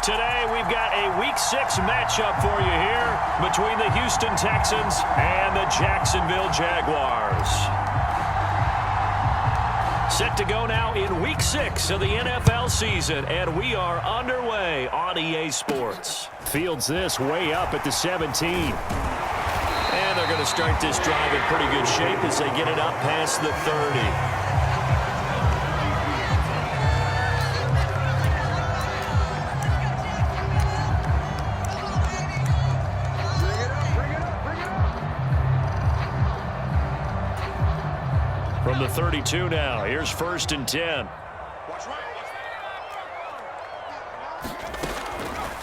Today, we've got a Week 6 matchup for you here between the Houston Texans and the Jacksonville Jaguars. Set to go now in Week 6 of the NFL season, and we are underway on EA Sports. Fields this way up at the 17. And they're going to start this drive in pretty good shape as they get it up past the 30. From the 32 now, here's 1st and 10.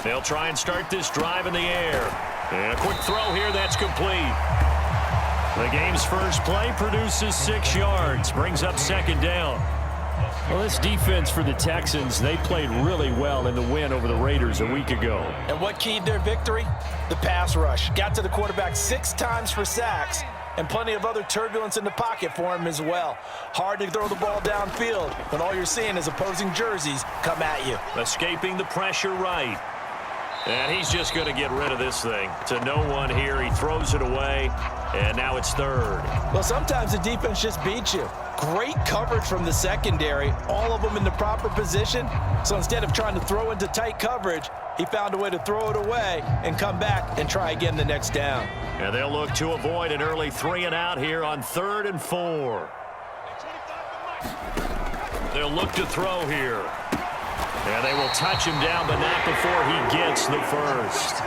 They'll try and start this drive in the air. And a quick throw here, that's complete. The game's first play produces 6 yards, brings up 2nd down. Well, this defense for the Texans, they played really well in the win over the Raiders a week ago. And what keyed their victory? The pass rush. Got to the quarterback 6 times for sacks. And plenty of other turbulence in the pocket for him as well. Hard to throw the ball downfield when all you're seeing is opposing jerseys come at you. Escaping the pressure right. And he's just going to get rid of this thing. To no one here. He throws it away. And now it's 3rd. Well, sometimes the defense just beats you. Great coverage from the secondary. All of them in the proper position. So instead of trying to throw into tight coverage, he found a way to throw it away and come back and try again the next down. And they'll look to avoid an early 3 and out here on 3rd and 4. They'll look to throw here. And they will touch him down, but not before he gets the first.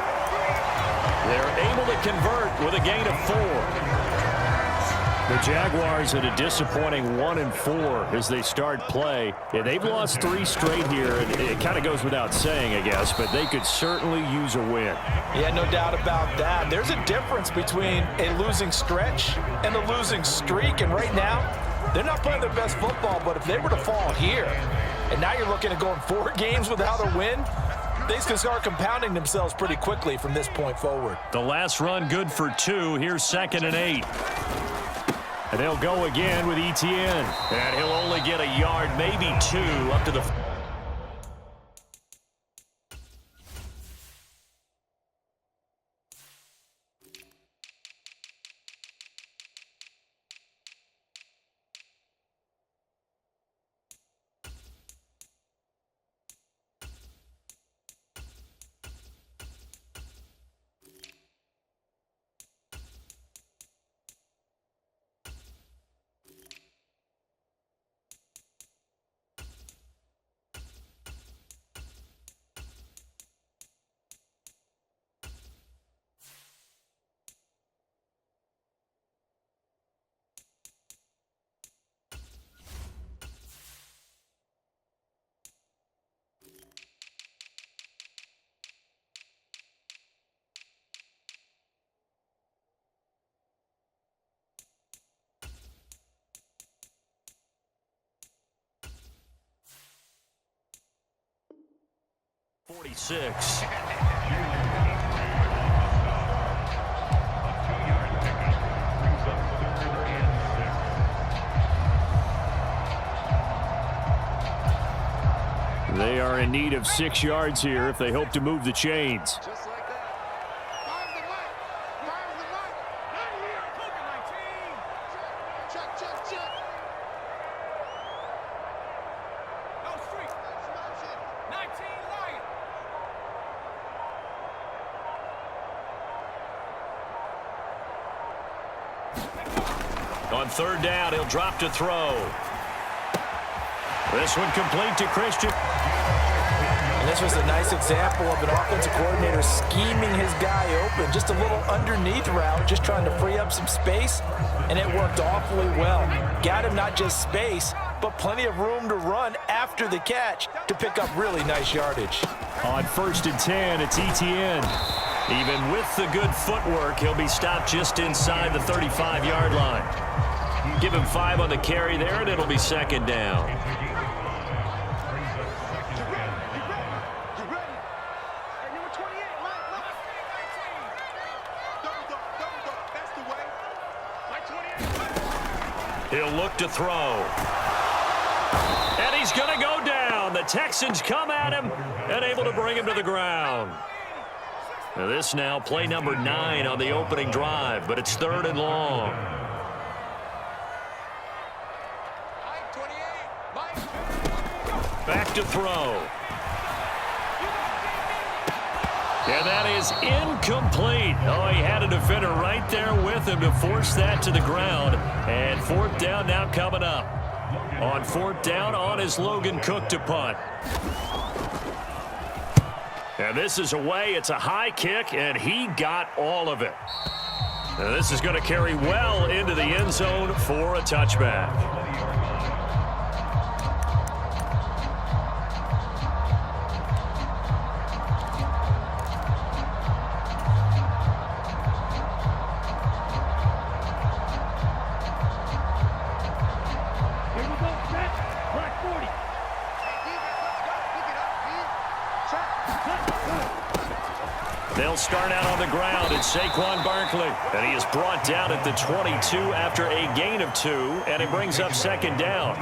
They're able to convert with a gain of 4. The Jaguars at a disappointing 1-4 as they start play. Yeah, they've lost 3 straight here, and it kind of goes without saying, I guess, but they could certainly use a win. Yeah, no doubt about that. There's a difference between a losing stretch and a losing streak, and right now, they're not playing their best football, but if they were to fall here, and now you're looking at going 4 games without a win, things can start compounding themselves pretty quickly from this point forward. The last run good for 2. Here's 2nd and 8. And they'll go again with Etienne. And he'll only get a yard, maybe 2, up to the... .46. They are in need of 6 yards here if they hope to move the chains. On 3rd down, he'll drop to throw. This one complete to Christian. And this was a nice example of an offensive coordinator scheming his guy open. Just a little underneath route, just trying to free up some space, and it worked awfully well. Got him not just space, but plenty of room to run after the catch to pick up really nice yardage. On 1st and 10, it's Etienne. Even with the good footwork, he'll be stopped just inside the 35-yard line. Give him 5 on the carry there, and it'll be 2nd down. He'll look to throw. And he's going to go down. The Texans come at him and able to bring him to the ground. Now this now play number 9 on the opening drive, but it's 3rd and long. Back to throw. And that is incomplete. Oh, he had a defender right there with him to force that to the ground. And 4th down now coming up. On 4th down, on is Logan Cook to punt. And this is away. It's a high kick, and he got all of it. And this is going to carry well into the end zone for a touchback. They'll start out on the ground. It's Saquon Barkley. And he is brought down at the 22 after a gain of 2. And it brings up 2nd down.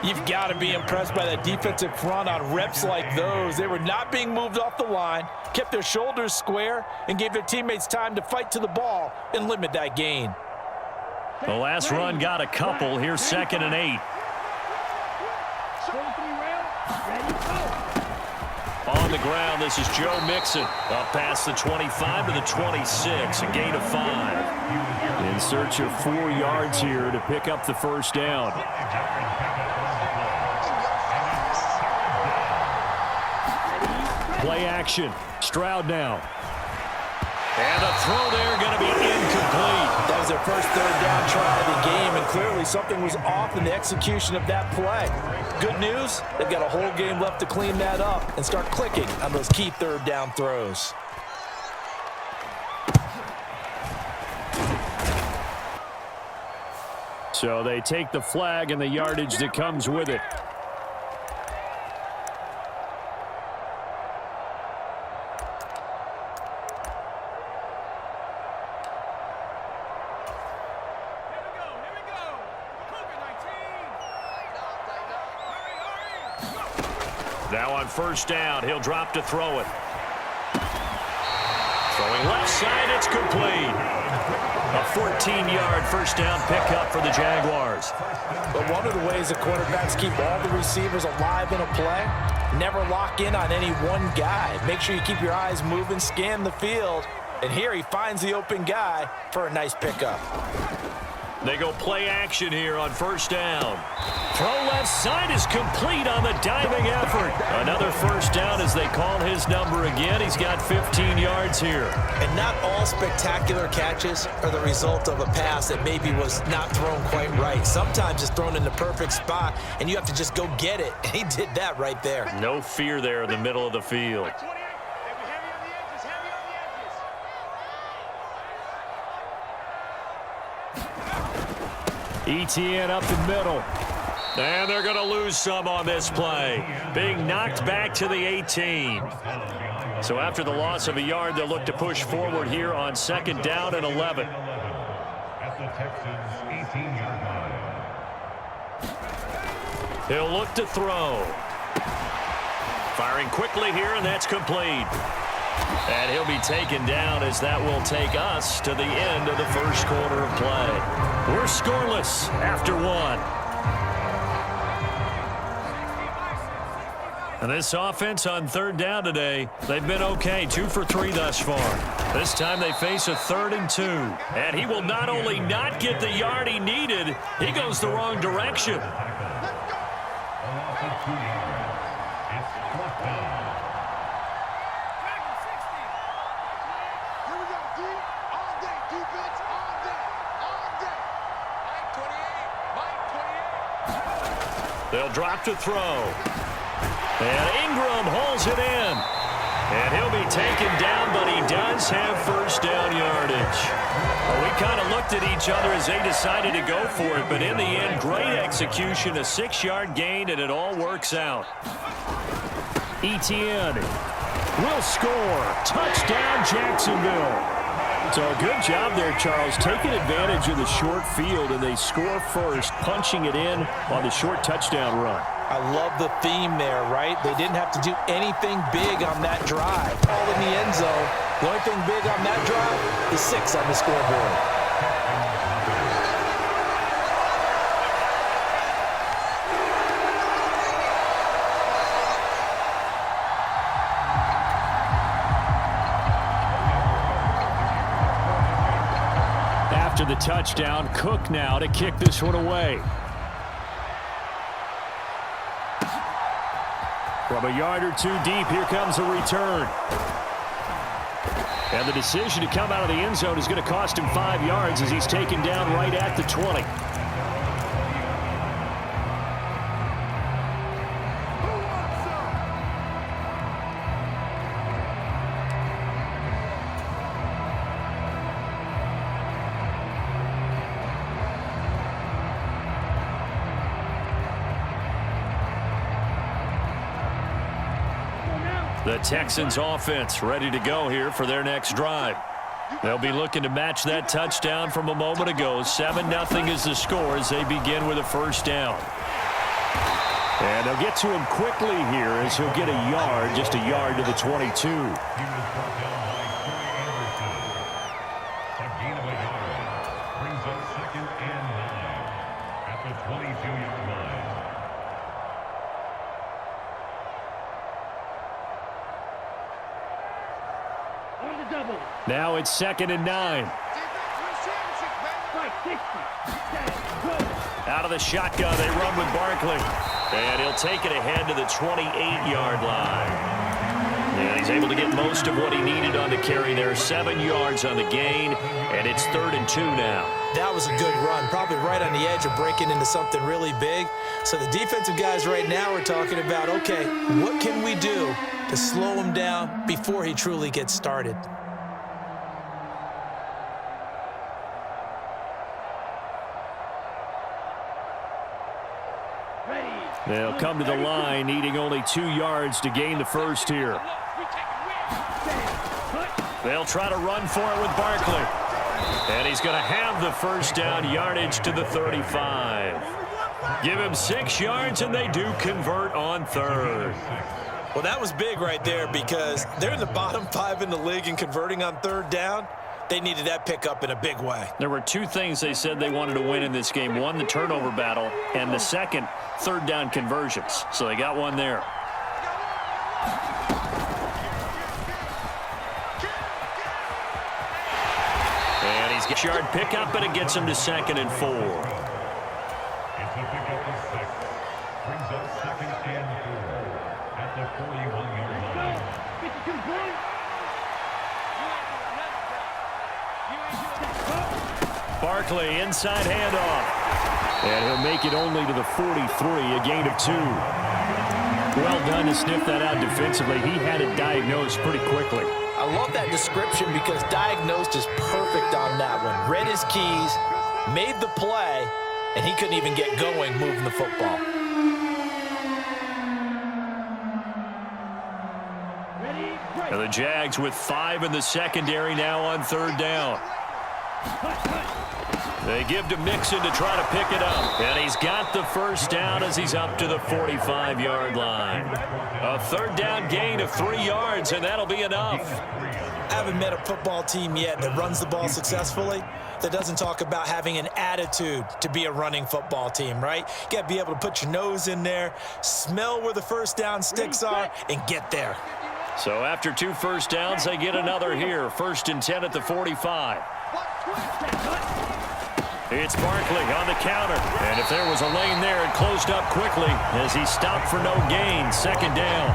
You've got to be impressed by that defensive front on reps like those. They were not being moved off the line, kept their shoulders square, and gave their teammates time to fight to the ball and limit that gain. The last run got a couple. Here's 2nd and 8. On the ground, this is Joe Mixon. Up past the 25 to the 26, a gain of 5. In search of 4 yards here to pick up the 1st down. Play action. Stroud now. And a throw there going to be incomplete. That was their first 3rd down try of the game, and clearly something was off in the execution of that play. Good news, they've got a whole game left to clean that up and start clicking on those key 3rd down throws. So they take the flag and the yardage that comes with it. Now on 1st down, he'll drop to throw it. Throwing left side, it's complete. A 14-yard 1st down pickup for the Jaguars. But one of the ways the quarterbacks keep all the receivers alive in a play, never lock in on any one guy. Make sure you keep your eyes moving, scan the field. And here he finds the open guy for a nice pickup. They go play action here on 1st down. Throw left side is complete on the diving effort. Another 1st down as they call his number again. He's got 15 yards here. And not all spectacular catches are the result of a pass that maybe was not thrown quite right. Sometimes it's thrown in the perfect spot, and you have to just go get it. And he did that right there. No fear there in the middle of the field. ETN up the middle. And they're going to lose some on this play. Being knocked back to the 18. So after the loss of a yard, they'll look to push forward here on 2nd down and 11. At the Texans' 18-yard line. He'll look to throw. Firing quickly here, and that's complete. And he'll be taken down as that will take us to the end of the 1st quarter of play. We're scoreless after 1. And this offense on 3rd down today, they've been okay, 2 for 3 thus far. This time they face a 3rd and 2. And he will not only not get the yard he needed, he goes the wrong direction. They'll drop to throw. And Ingram holds it in. And he'll be taken down, but he does have 1st down yardage. Well, we kind of looked at each other as they decided to go for it, but in the end, great execution, a 6-yard gain, and it all works out. ETN will score. Touchdown, Jacksonville. So a good job there, Charles, taking advantage of the short field, and they score first, punching it in on the short touchdown run. I love the theme there, right? They didn't have to do anything big on that drive. All in the end zone. The only thing big on that drive is 6 on the scoreboard. After the touchdown, Cook now to kick this one away. From a yard or two deep, here comes a return. And the decision to come out of the end zone is going to cost him 5 yards as he's taken down right at the 20. The Texans offense ready to go here for their next drive. They'll be looking to match that touchdown from a moment ago. 7-0 is the score as they begin with a first down. And they'll get to him quickly here as he'll get a yard, just a yard to the 22. Now it's 2nd and 9. Out of the shotgun, they run with Barkley. And he'll take it ahead to the 28-yard line. And he's able to get most of what he needed on the carry there. 7 yards on the gain, and it's 3rd and 2 now. That was a good run, probably right on the edge of breaking into something really big. So the defensive guys right now are talking about, okay, what can we do to slow him down before he truly gets started? They'll come to the line, needing only 2 yards to gain the first here. They'll try to run for it with Barkley. And he's going to have the first down, yardage to the 35. Give him 6 yards, and they do convert on 3rd. Well, that was big right there because they're in the bottom 5 in the league in converting on 3rd down. They needed that pickup in a big way. There were 2 things they said they wanted to win in this game. One, the turnover battle, and the second, 3rd down conversions. So they got one there. And he's got a yard pickup, and it gets him to 2nd and 4. It's a pickup of 6. Brings up 2nd and 4 at the 41-yard line. Barkley, inside handoff. And he'll make it only to the 43, a gain of 2. Well done to sniff that out defensively. He had it diagnosed pretty quickly. I love that description because diagnosed is perfect on that one. Read his keys, made the play, and he couldn't even get going moving the football. And the Jags with 5 in the secondary now on 3rd down. They give to Mixon to try to pick it up. And he's got the first down as he's up to the 45-yard line. A 3rd down gain of 3 yards, and that'll be enough. I haven't met a football team yet that runs the ball successfully that doesn't talk about having an attitude to be a running football team, right? You got to be able to put your nose in there, smell where the first down sticks are, and get there. So after 2 first downs, they get another here. 1st and 10 at the 45. It's Barkley on the counter. And if there was a lane there, it closed up quickly as he stopped for no gain. 2nd down.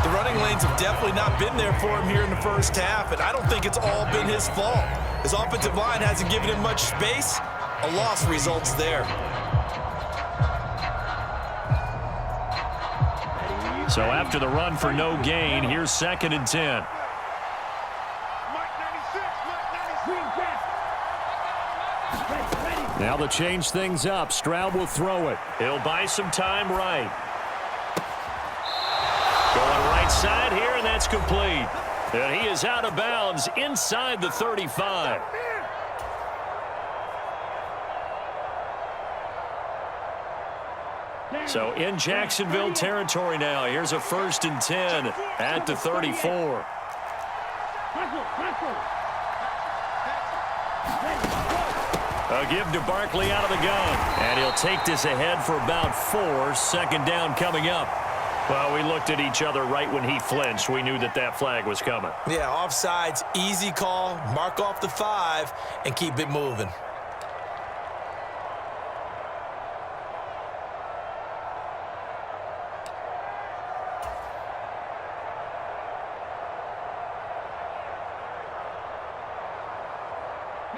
The running lanes have definitely not been there for him here in the first half, and I don't think it's all been his fault. His offensive line hasn't given him much space. A loss results there. So after the run for no gain, here's 2nd and 10. Now they'll change things up. Stroud will throw it. He'll buy some time right. Going right side here, and that's complete. And he is out of bounds inside the 35. So in Jacksonville territory now. Here's a 1st and 10 at the 34. A give to Barkley out of the gun. And he'll take this ahead for about 4. 2nd down coming up. Well, we looked at each other right when he flinched. We knew that that flag was coming. Yeah, offsides, easy call. Mark off the 5 and keep it moving.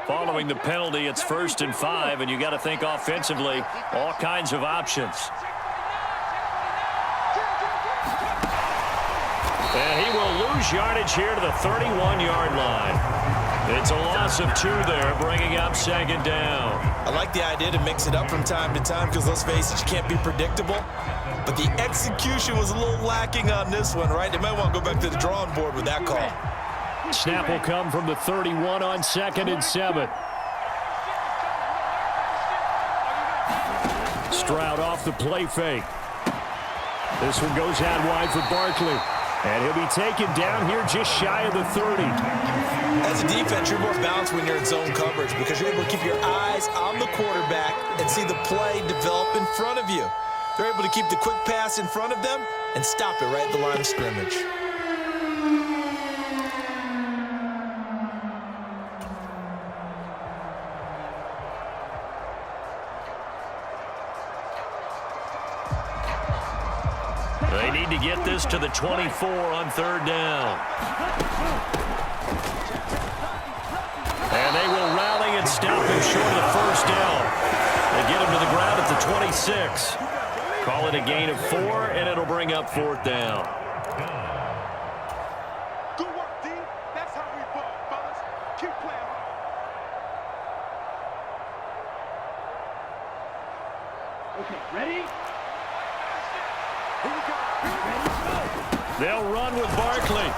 Following the penalty, it's 1st and 5, and you got to think offensively, all kinds of options. And he will lose yardage here to the 31-yard line. It's a loss of 2 there, bringing up 2nd down. I like the idea to mix it up from time to time because, let's face it, you can't be predictable. But the execution was a little lacking on this one, right? They might want to go back to the drawing board with that call. Snap will come from the 31 on 2nd and 7. Stroud off the play fake. This one goes out wide for Barkley. And he'll be taken down here just shy of the 30. As a defense, you're more balanced when you're in zone coverage because you're able to keep your eyes on the quarterback and see the play develop in front of you. They're able to keep the quick pass in front of them and stop it right at the line of scrimmage. They need to get this to the 24 on 3rd down. And they will rally and stop him short of the 1st down. They get him to the ground at the 26. Call it a gain of 4, and it'll bring up 4th down. Good work, D. That's how we ball, fellas. Keep playing. Okay, ready? Here we go. They'll run with Barkley.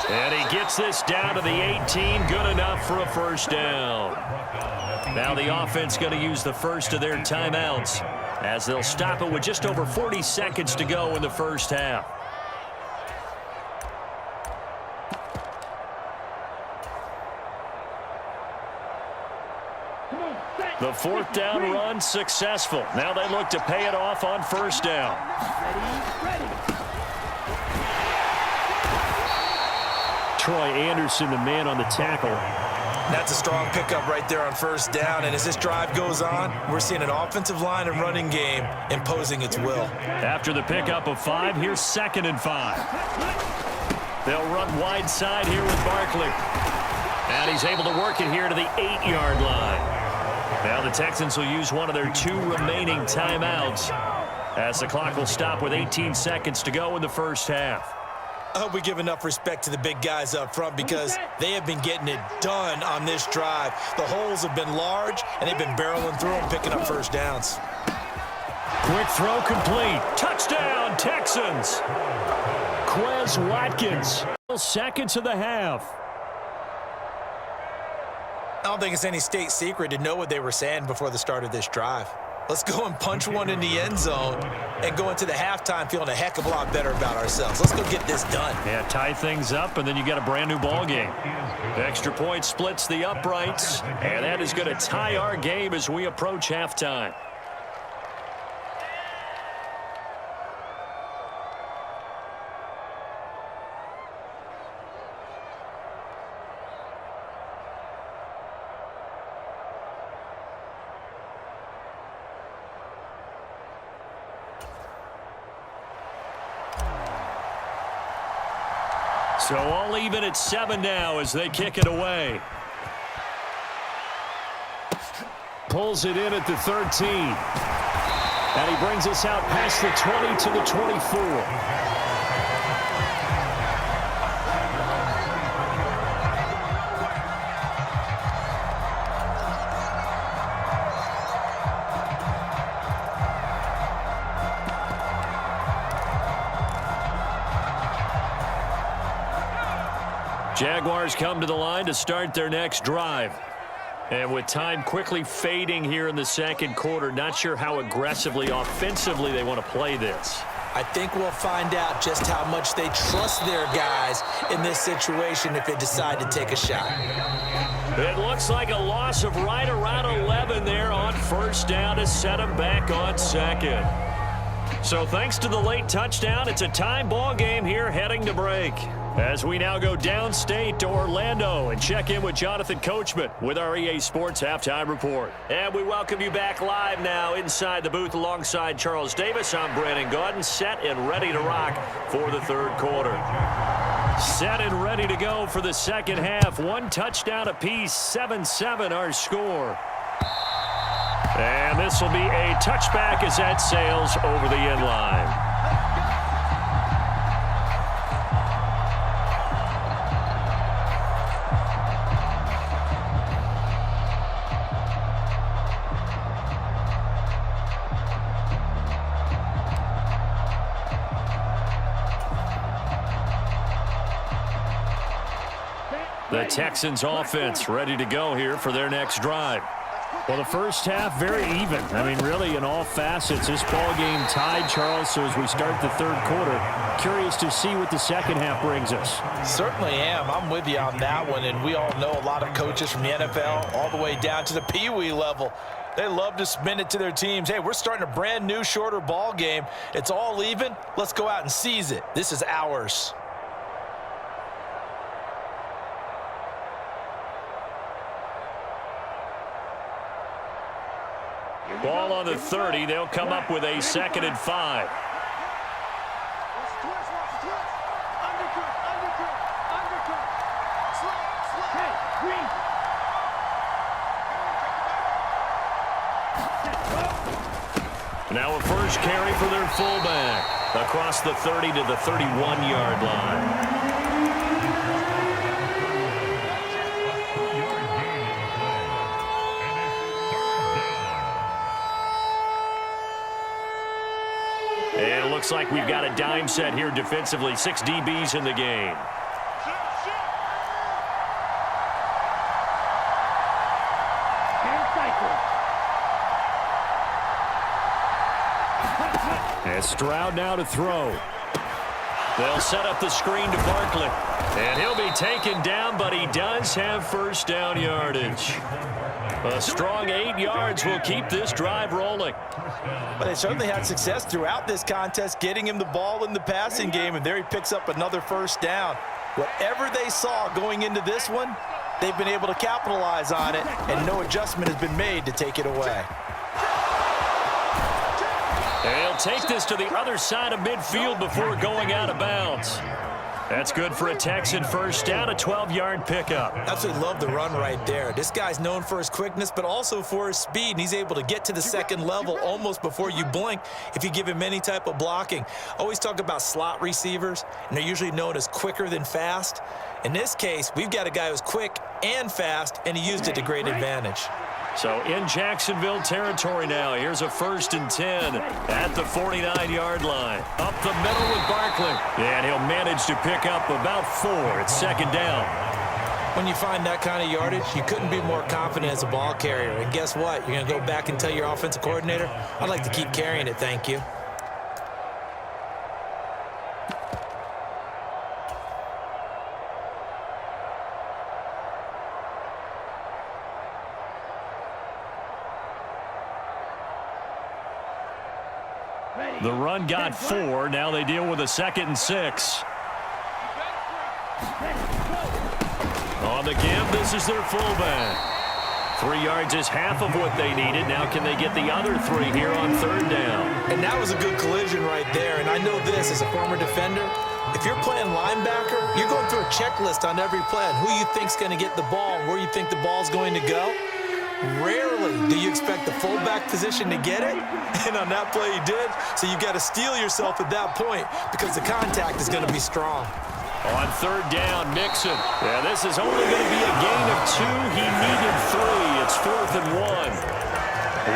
And he gets this down to the 18. Good enough for a 1st down. Now the offense going to use the first of their timeouts as they'll stop it with just over 40 seconds to go in the 1st half. The 4th down run successful. Now they look to pay it off on 1st down. Troy Anderson, the man on the tackle. That's a strong pickup right there on 1st down. And as this drive goes on, we're seeing an offensive line and running game imposing its will. After the pickup of 5, here's 2nd and 5. They'll run wide side here with Barkley. And he's able to work it here to the 8-yard line. Now the Texans will use one of their 2 remaining timeouts as the clock will stop with 18 seconds to go in the 1st half. I hope we give enough respect to the big guys up front because they have been getting it done on this drive. The holes have been large, and they've been barreling through them, picking up 1st downs. Quick throw complete. Touchdown, Texans. Quez Watkins. Seconds of the half. I don't think it's any state secret to know what they were saying before the start of this drive. Let's go and punch one in the end zone and go into the halftime feeling a heck of a lot better about ourselves. Let's go get this done. Yeah, tie things up, and then you got a brand-new ball game. Extra point splits the uprights, and that is going to tie our game as we approach halftime. So all even at 7 now as they kick it away. Pulls it in at the 13. And he brings us out past the 20 to the 24. Jaguars come to the line to start their next drive. And with time quickly fading here in the second quarter, not sure how aggressively, offensively they want to play this. I think we'll find out just how much they trust their guys in this situation if they decide to take a shot. It looks like a loss of right around 11 there on first down to set them back on second. So thanks to the late touchdown, it's a tie ball game here heading to break. As we now go downstate to Orlando and check in with Jonathan Coachman with our EA Sports Halftime Report. And we welcome you back live now inside the booth alongside Charles Davis. I'm Brandon Gaudin, set and ready to rock for the third quarter. Set and ready to go for the second half. One touchdown apiece, 7-7 our score. And this will be a touchback as that sails over the end line. The Texans offense ready to go here for their next drive. Well, the first half very even. I mean, really in all facets, this ball game tied, Charles. So as we start the third quarter, curious to see what the second half brings us. Certainly am. I'm with you on that one. And we all know a lot of coaches from the NFL all the way down to the Pee Wee level. They love to spin it to their teams. Hey, we're starting a brand new, shorter ball game. It's all even. Let's go out and seize it. This is ours. Ball on the 30. They'll come up with a 2nd and 5. Now a first carry for their fullback across the 30 to the 31-yard line. And it looks like we've got a dime set here defensively. 6 DBs in the game. And Stroud now to throw. They'll set up the screen to Barkley. And he'll be taken down, but he does have first down yardage. A strong 8 yards will keep this drive rolling. But they certainly had success throughout this contest, getting him the ball in the passing game, and there he picks up another first down. Whatever they saw going into this one, they've been able to capitalize on it, and no adjustment has been made to take it away. They'll take this to the other side of midfield before going out of bounds. That's good for a Texan first down, a 12-yard pickup. Absolutely love the run right there. This guy's known for his quickness, but also for his speed, and he's able to get to the second level almost before you blink if you give him any type of blocking. Always talk about slot receivers, and they're usually known as quicker than fast. In this case, we've got a guy who's quick and fast, and he used it to great advantage. So in Jacksonville territory now, here's a 1st and 10 at the 49-yard line. Up the middle with Barkley. And he'll manage to pick up about 4. It's 2nd down. When you find that kind of yardage, you couldn't be more confident as a ball carrier. And guess what? You're going to go back and tell your offensive coordinator, I'd like to keep carrying it, thank you. The run got 4. Now they deal with a 2nd and 6. On the give, this is their fullback. 3 yards is half of what they needed. Now can they get the other 3 here on 3rd down? And that was a good collision right there. And I know this as a former defender. If you're playing linebacker, you're going through a checklist on every play on who you think's going to get the ball, where you think the ball's going to go. Rarely do you expect the fullback position to get it, and on that play he did. So you got to steel yourself at that point because the contact is going to be strong. On 3rd down, Mixon. Yeah, this is only going to be a gain of 2. He needed 3. It's 4th and 1.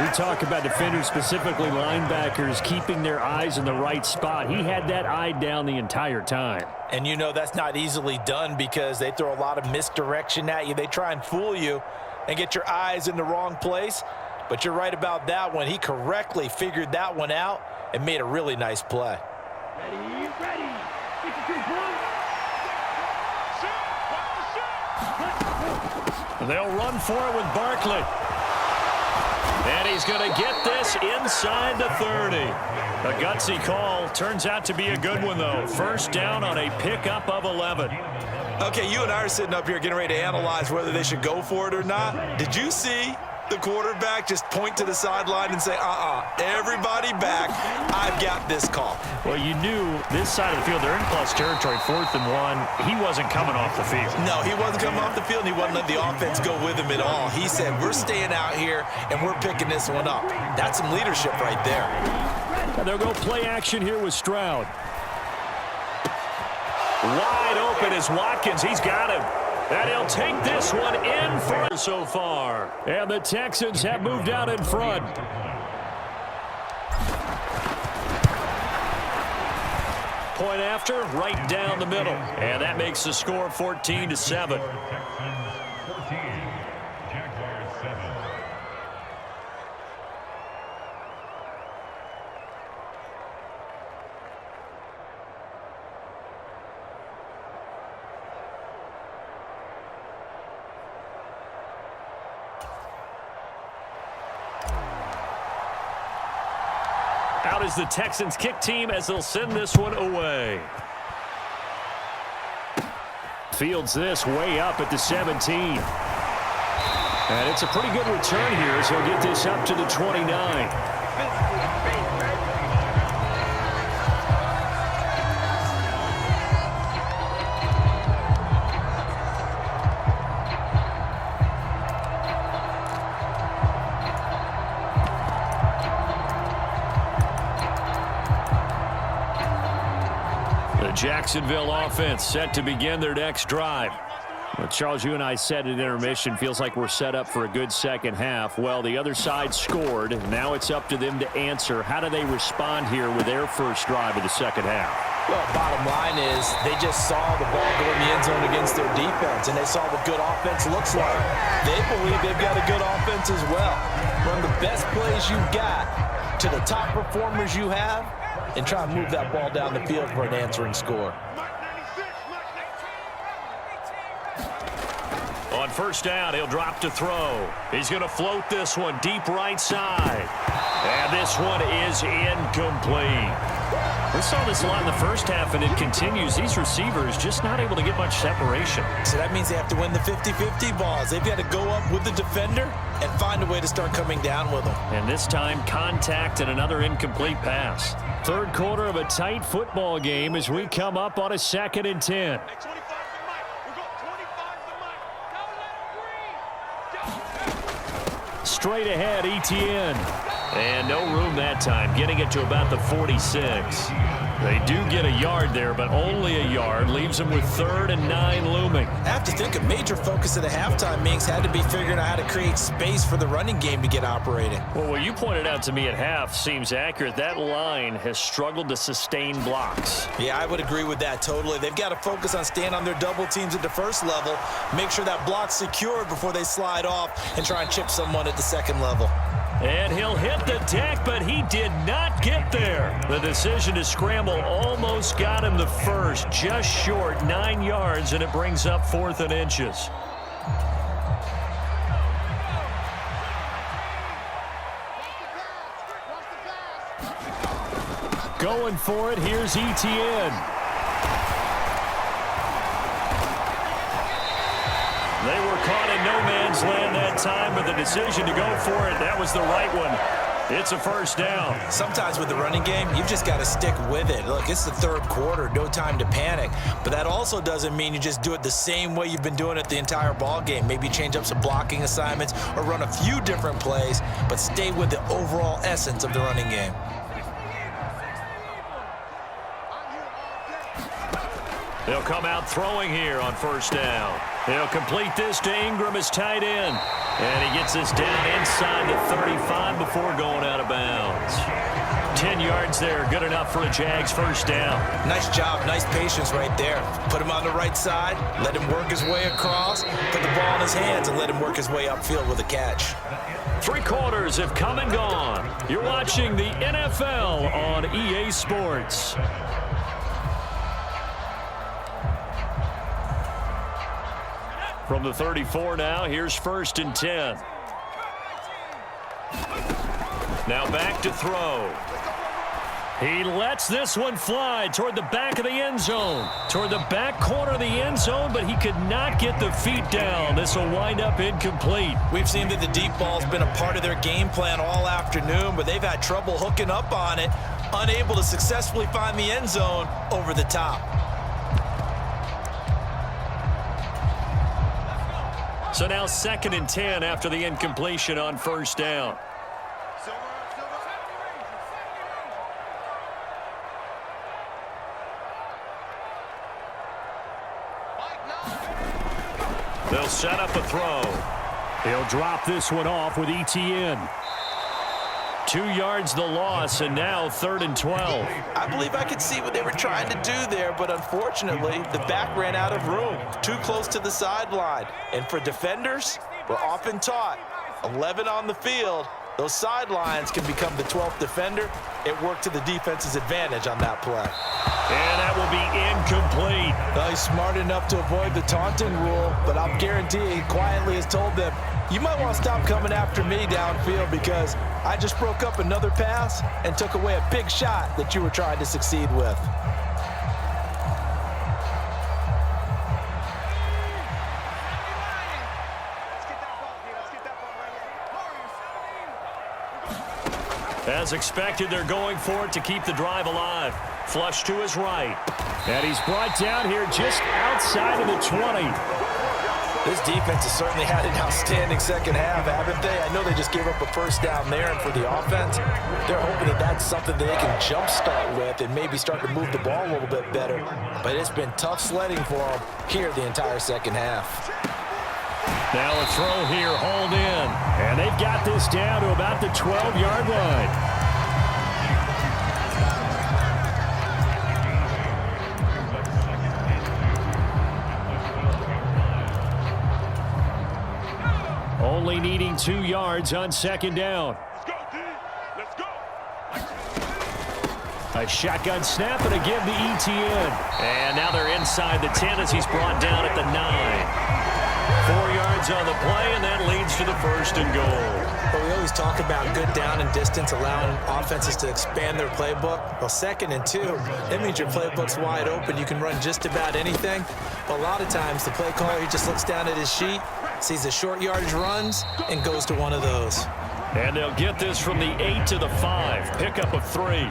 We talk about defenders, specifically linebackers, keeping their eyes in the right spot. He had that eye down the entire time. And you know that's not easily done because they throw a lot of misdirection at you. They try and fool you. and get your eyes in the wrong place. But you're right about that one. He correctly figured that one out and made a really nice play. Ready. 52 points. They'll run for it with Barkley. And he's going to get this inside the 30. A gutsy call. Turns out to be a good one, though. First down on a pickup of 11. Okay, you and I are sitting up here getting ready to analyze whether they should go for it or not. Did you see the quarterback just point to the sideline and say, everybody back, I've got this call? Well, you knew this side of the field, they're in plus territory, 4th and 1. He wasn't coming off the field. No, he wasn't coming off the field, and he wasn't letting the offense go with him at all. He said, we're staying out here, and we're picking this one up. That's some leadership right there. And they'll go play action here with Stroud. Wide open is Watkins. He's got him. And he'll take this one in for so far. And the Texans have moved out in front. Point after, right down the middle. And that makes the score 14-7. Texans 14, Jaguars 7. Out is the Texans kick team as they'll send this one away. Fields this way up at the 17. And it's a pretty good return here as he'll get this up to the 29. Jacksonville offense set to begin their next drive. Well, Charles, you and I said at intermission, feels like we're set up for a good second half. Well, the other side scored. Now it's up to them to answer. How do they respond here with their first drive of the second half? Well, bottom line is they just saw the ball go in the end zone against their defense, and they saw what good offense looks like. They believe they've got a good offense as well. Run the best plays you've got to the top performers you have, and try and move that ball down the field for an answering score. On first down, he'll drop to throw. He's going to float this one deep right side. And this one is incomplete. We saw this a lot in the first half, and it continues. These receivers just not able to get much separation. So that means they have to win the 50-50 balls. They've got to go up with the defender and find a way to start coming down with them. And this time, contact and another incomplete pass. Third quarter of a tight football game as we come up on a 2nd and 10. Straight ahead, Etienne. And no room that time, getting it to about the 46. They do get a yard there, but only a yard. Leaves them with 3rd and 9 looming. I have to think a major focus of the halftime meetings had to be figuring out how to create space for the running game to get operating. Well, what you pointed out to me at half seems accurate. That line has struggled to sustain blocks. Yeah, I would agree with that totally. They've got to focus on staying on their double teams at the first level, make sure that block's secured before they slide off and try and chip someone at the second level. And he'll hit the deck, but he did not get there. The decision to scramble almost got him the first, just short, 9 yards, and it brings up 4th and inches. Going for it, here's Etienne. They were caught in no man's land that time, but the decision to go for it, that was the right one. It's a first down. Sometimes with the running game, you've just got to stick with it. Look, it's the third quarter, no time to panic. But that also doesn't mean you just do it the same way you've been doing it the entire ball game. Maybe change up some blocking assignments or run a few different plays, but stay with the overall essence of the running game. They'll come out throwing here on first down. He'll complete this to Ingram as tight end. And he gets this down inside the 35 before going out of bounds. 10 yards there. Good enough for a Jags first down. Nice job. Nice patience right there. Put him on the right side. Let him work his way across. Put the ball in his hands and let him work his way upfield with a catch. 3 quarters have come and gone. You're watching the NFL on EA Sports. From the 34 now, here's 1st and 10. Now back to throw. He lets this one fly toward the back of the end zone. Toward the back corner of the end zone, but he could not get the feet down. This will wind up incomplete. We've seen that the deep ball's been a part of their game plan all afternoon, but they've had trouble hooking up on it, unable to successfully find the end zone over the top. So now 2nd and 10 after the incompletion on 1st down. They'll set up a throw. He'll drop this one off with ETN. 2 yards the loss, and now 3rd and 12. I believe I could see what they were trying to do there, but unfortunately, the back ran out of room. Too close to the sideline. And for defenders, we're often taught, 11 on the field, those sidelines can become the 12th defender. It worked to the defense's advantage on that play. And that will be incomplete. He's smart enough to avoid the taunting rule, but I'll guarantee he quietly has told them, you might want to stop coming after me downfield because I just broke up another pass and took away a big shot that you were trying to succeed with. As expected, they're going for it to keep the drive alive. Flush to his right. And he's brought down here just outside of the 20. This defense has certainly had an outstanding second half, haven't they? I know they just gave up a first down there, and for the offense, they're hoping that that's something that they can jumpstart with and maybe start to move the ball a little bit better. But it's been tough sledding for them here the entire second half. Now a throw here, hauled in. And they've got this down to about the 12-yard line. Only needing 2 yards on 2nd down. Let's go, D. Let's go. A shotgun snap and a give to ETN. And now they're inside the 10 as he's brought down at the 9. 4 yards on the play, and that leads to the 1st and goal. But we always talk about good down and distance, allowing offenses to expand their playbook. Well, 2nd and 2, that means your playbook's wide open. You can run just about anything. But a lot of times, the play caller, he just looks down at his sheet, sees the short yardage runs, and goes to one of those. And they'll get this from the 8 to the 5. Pickup of 3.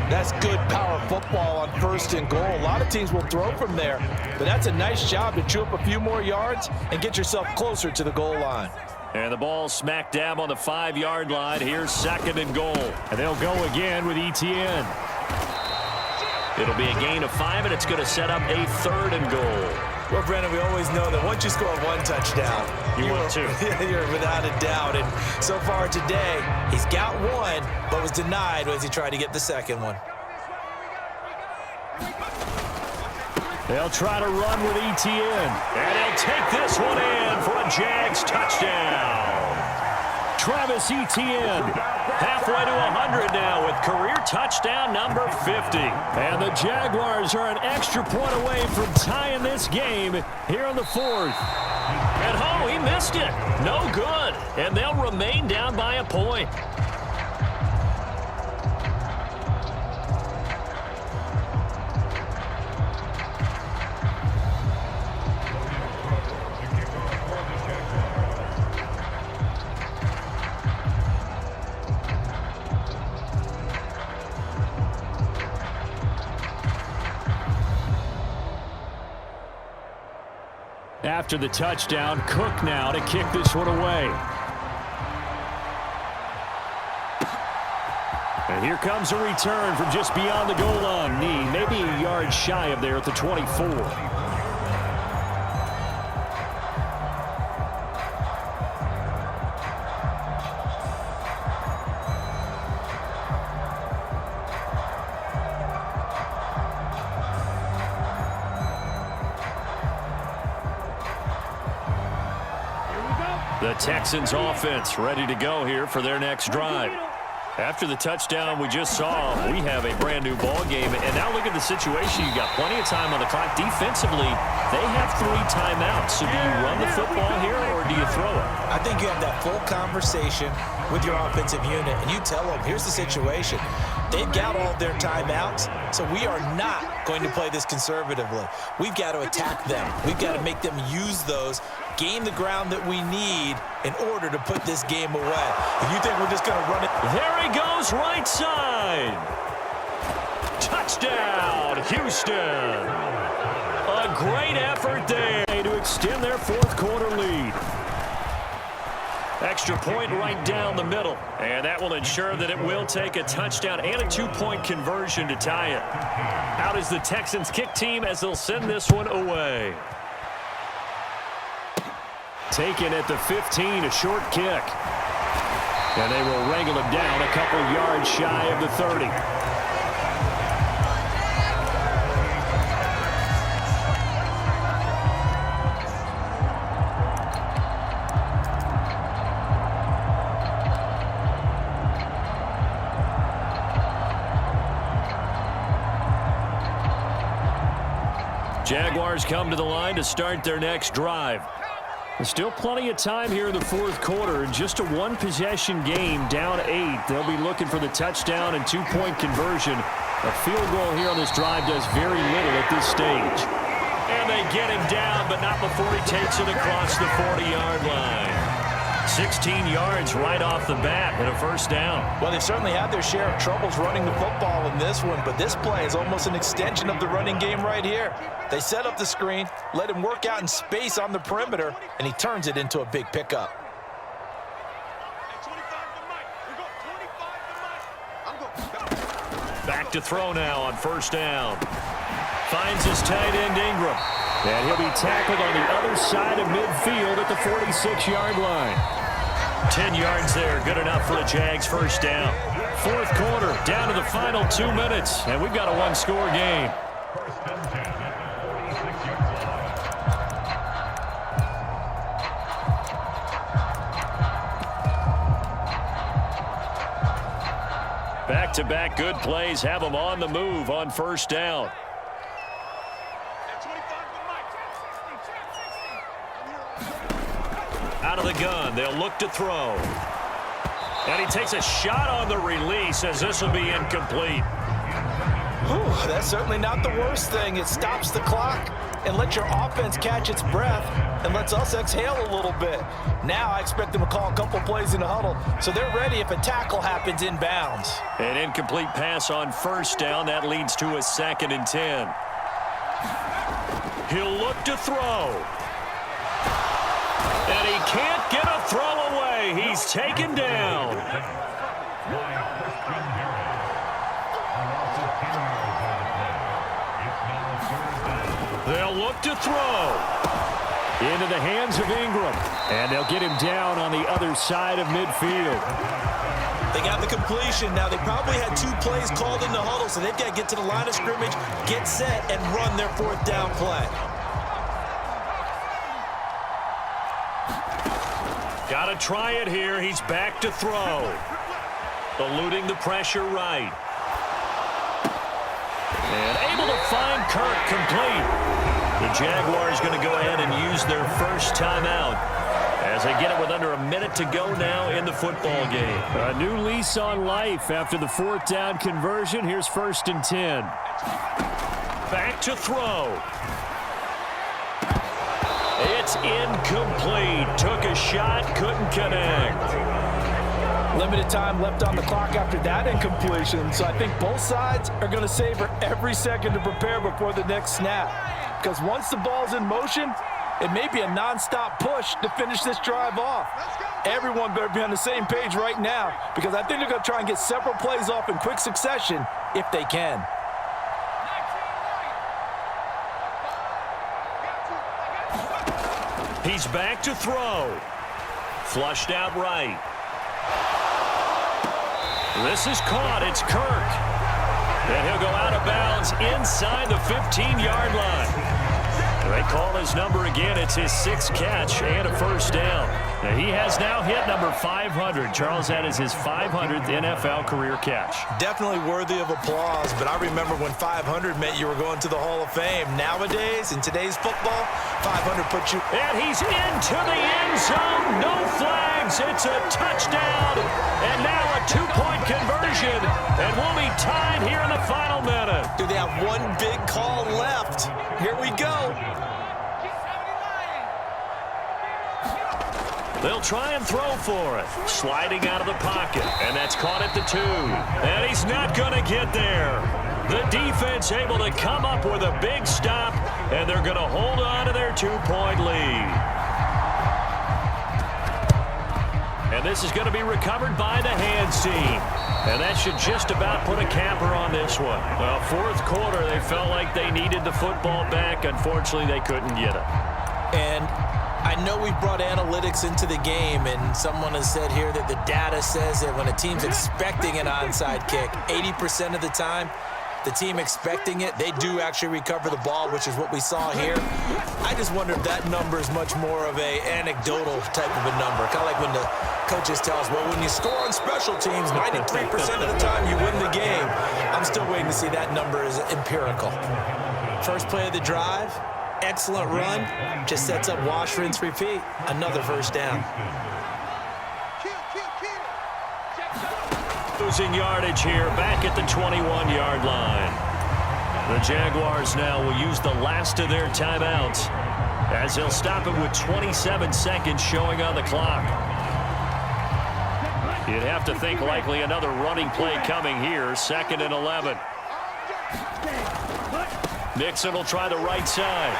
That's good power football on 1st and goal. A lot of teams will throw from there, but that's a nice job to chew up a few more yards and get yourself closer to the goal line. And the ball smack dab on the 5-yard line. Here's 2nd and goal. And they'll go again with ETN. It'll be a gain of 5, and it's going to set up a 3rd and goal. Well, Brandon, we always know that once you score 1 touchdown, you want 2. You're without a doubt. And so far today, he's got 1, but was denied as he tried to get the 2nd one. They'll try to run with ETN. And he'll take this one in for a Jags touchdown. Travis Etienne, halfway to 100 now with career touchdown number 50. And the Jaguars are an extra point away from tying this game here on the 4th. And oh, he missed it. No good. And they'll remain down by a point. After the touchdown, Cook now to kick this one away. And here comes a return from just beyond the goal line. Knee, maybe a yard shy of there at the 24. The Texans offense ready to go here for their next drive. After the touchdown we just saw, we have a brand new ball game. And now look at the situation. You got plenty of time on the clock. Defensively, they have 3 timeouts. So do you run the football here or do you throw it? I think you have that full conversation with your offensive unit, and you tell them, here's the situation. They've got all their timeouts, so we are not going to play this conservatively. We've got to attack them. We've got to make them use those, gain the ground that we need in order to put this game away. If you think we're just going to run it. There he goes, right side. Touchdown, Houston. A great effort there to extend their 4th quarter lead. Extra point right down the middle. And that will ensure that it will take a touchdown and a 2-point conversion to tie it. Out is the Texans kick team as they'll send this one away. Taken at the 15, a short kick. And they will wrangle it down a couple yards shy of the 30. Jaguars come to the line to start their next drive. There's still plenty of time here in the 4th quarter. Just a 1-possession game, down 8. They'll be looking for the touchdown and 2-point conversion. A field goal here on this drive does very little at this stage. And they get him down, but not before he takes it across the 40-yard line. 16 yards right off the bat and a first down. Well, they've certainly had their share of troubles running the football in this one, but this play is almost an extension of the running game right here. They set up the screen, let him work out in space on the perimeter, and he turns it into a big pickup. Back to throw now on first down. Finds his tight end Ingram. And he'll be tackled on the other side of midfield at the 46-yard line. 10 yards there, good enough for a Jags first down. 4th quarter, down to the final 2 minutes, and we've got a 1-score game. First and 10 at the 46-yard line. Back-to-back good plays have them on the move on first down. Out of the gun, they'll look to throw. And he takes a shot on the release as this will be incomplete. Whew, that's certainly not the worst thing. It stops the clock and lets your offense catch its breath and lets us exhale a little bit. Now I expect them to call a couple plays in the huddle, so they're ready if a tackle happens inbounds. An incomplete pass on first down. That leads to a 2nd and 10. He'll look to throw. And he can't get a throw away. He's taken down. They'll look to throw. Into the hands of Ingram. And they'll get him down on the other side of midfield. They got the completion. Now, they probably had 2 plays called in the huddle, so they've got to get to the line of scrimmage, get set, and run their 4th down play. Got to try it here. He's back to throw. Eluding the pressure right. And able to find Kirk complete. The Jaguars going to go ahead and use their first timeout as they get it with under a minute to go now in the football game. A new lease on life after the 4th down conversion. Here's 1st and 10. Back to throw. It's incomplete. Took a shot, couldn't connect. Limited time left on the clock after that incompletion, so I think both sides are going to savor every second to prepare before the next snap. Because once the ball's in motion, it may be a nonstop push to finish this drive off. Everyone better be on the same page right now, because I think they're going to try and get several plays off in quick succession if they can. He's back to throw. Flushed out right. This is caught. It's Kirk. And he'll go out of bounds inside the 15-yard line. They call his number again. It's his 6th catch and a first down. Now, he has now hit number 500. Charles, that is his 500th NFL career catch. Definitely worthy of applause, but I remember when 500 meant you were going to the Hall of Fame. Nowadays, in today's football, 500 puts you... And he's into the end zone. No flags. It's a touchdown. And now a 2-point conversion. And we'll be tied here in the final minute. Do they have one big call left? Here we go. They'll try and throw for it. Sliding out of the pocket. And that's caught at the 2. And he's not going to get there. The defense able to come up with a big stop. And they're going to hold on to their 2-point lead. And this is going to be recovered by the hands team. And that should just about put a capper on this one. Well, 4th quarter, they felt like they needed the football back. Unfortunately, they couldn't get it. And I know we brought analytics into the game, and someone has said here that the data says that when a team's expecting an onside kick, 80% of the time, the team expecting it, they do actually recover the ball, which is what we saw here. I just wonder if that number is much more of a anecdotal type of a number. Kind of like when the coaches tell us, well, when you score on special teams, 93% of the time you win the game. I'm still waiting to see that number is empirical. First play of the drive, excellent run, just sets up wash, rinse, repeat. Another first down. Losing yardage here, back at the 21-yard line. The Jaguars now will use the last of their timeouts as they'll stop it with 27 seconds showing on the clock. You'd have to think likely another running play coming here, 2nd and 11. Nixon will try the right side.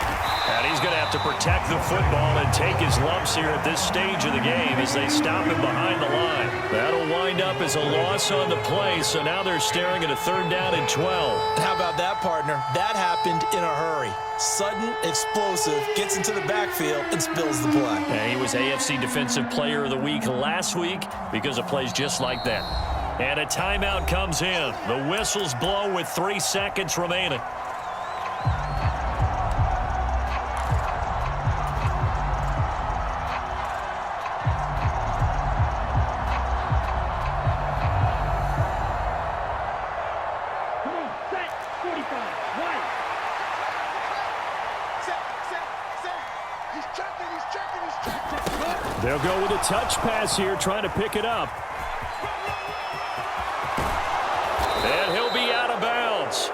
And he's going to have to protect the football and take his lumps here at this stage of the game as they stop him behind the line. That'll wind up as a loss on the play, so now they're staring at a 3rd down and 12. How about that, partner? That happened in a hurry. Sudden, explosive, gets into the backfield, and spills the play. And he was AFC Defensive Player of the Week last week because of plays just like that. And a timeout comes in. The whistles blow with 3 seconds remaining. They'll go with a touch pass here, trying to pick it up. And he'll be out of bounds.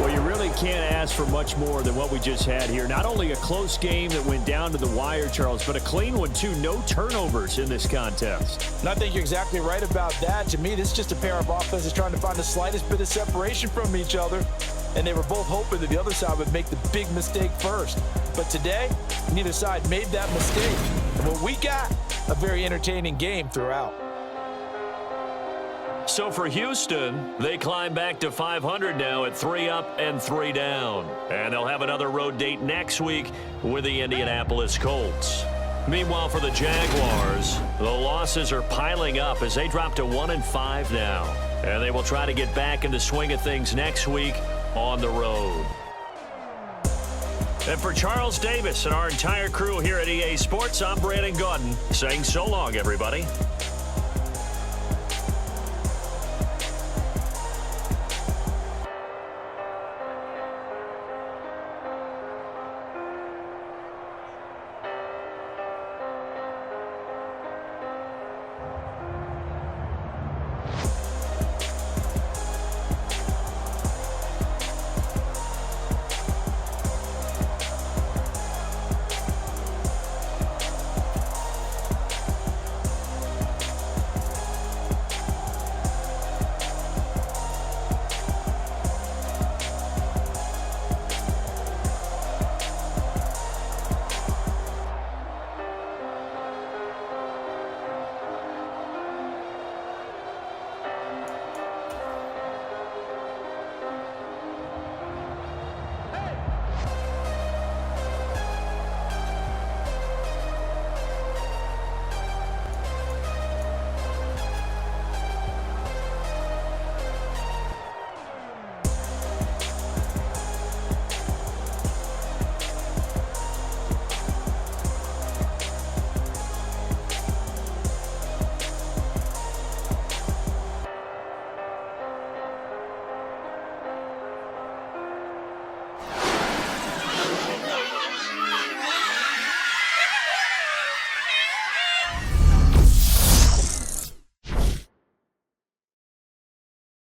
Well, you really can't ask for much more than what we just had here. Not only a close game that went down to the wire, Charles, but a clean one, too. No turnovers in this contest. And I think you're exactly right about that. To me, this is just a pair of offenses trying to find the slightest bit of separation from each other. And they were both hoping that the other side would make the big mistake first. But today, neither side made that mistake. And what we got, a very entertaining game throughout. So for Houston, they climb back to 500 now at 3 up and 3 down. And they'll have another road date next week with the Indianapolis Colts. Meanwhile, for the Jaguars, the losses are piling up as they drop to 1-5 now. And they will try to get back in the swing of things next week on the road. And for Charles Davis and our entire crew here at EA Sports, I'm Brandon Gaudin saying so long, everybody.